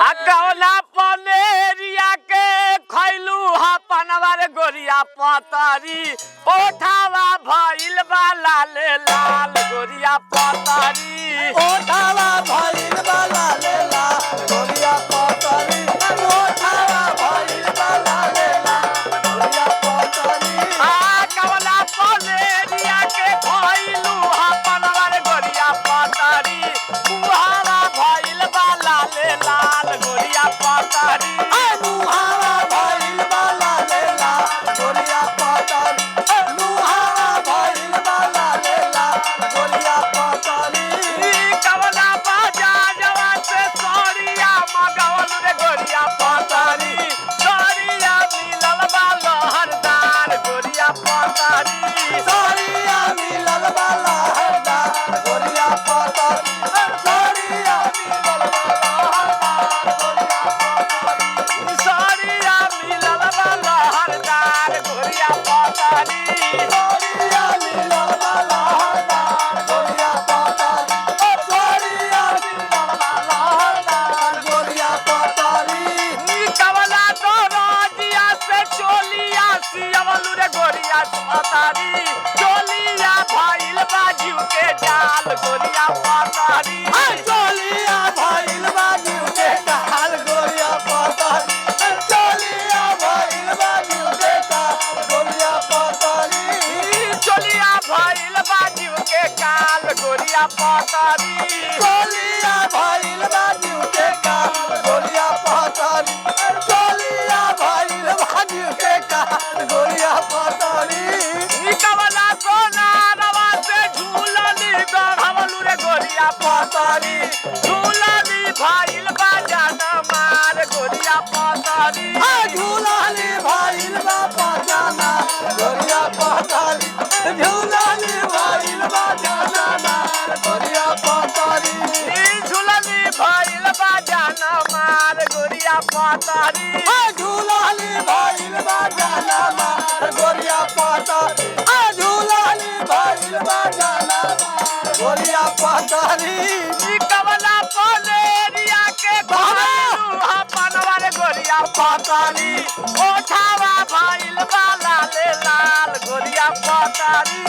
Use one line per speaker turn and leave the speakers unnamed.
गौना पनेरिया के खैलू हा पनवर गोरिया पतरी ओठावा भइल बा लाल लाल गोरिया पतरी
ओठावा भइल बा लाल लाल गोरिया पतरी ओठावा भइल बा लाल लाल गोरिया पतरी
गौना पनेरिया के खैलू हा पनवर गोरिया पतरी मुहावा भइल बा लाल लाल गोरिया पतरी
मुहावा भइल बा लाल लाल गोरिया पतरी मुहावा भइल बा लाल लाल गोरिया पतरी
कवना बाजा जवा से सोरिया मगवल रे गोरिया पतरी सोरिया मिलल बा लहरदार गोरिया पतरी
सोरिया मिलल बा लहरदार गोरिया पतरी सोरिया मिलल बा लहरदार गोरिया पतरी
सोरिया मिलल बा लहरदार गोरिया पतरी
सोरिया मिलल बा लहरदार गोरिया पतरी सोरिया मिलल बा लहरदार गोरिया पतरी
कवना तो राजिया से चोलिया सियवल रे गोरिया पतरी चोलिया भइल बा जीव के जाल गोरिया पतरी
चोलिया भइल बा जीव के काल गोरिया पतरी चोलिया भइल बा जीव के काल गोरिया पतरी
चोलिया भइल बा जीव के काल गोरिया पतरी
चोलिया भइल बा जीव के काल गोरिया पतरी चोलिया भइल बा जीव के काल गोरिया पतरी
कवना सोना रवा से झूलनी गढ़वल रे गोरिया पतरी झूलनी भइल बा जाना मार गोरिया पतरी
झूलाली भइल बा पजाना गोरिया पतरी झूलाली भइल बा जाना गोरिया पतरी
झूलनी भइल बा जाना मार गोरिया पतरी
झूलाली भइल बा जाना गोरिया पतरी झूलाली भइल बा जाना गोरिया पतरी
कवना पनेरिया के खैलू हा पनवर गोरिया पतरी ओठावा भइल बा लाल लाल गोरिया पतरी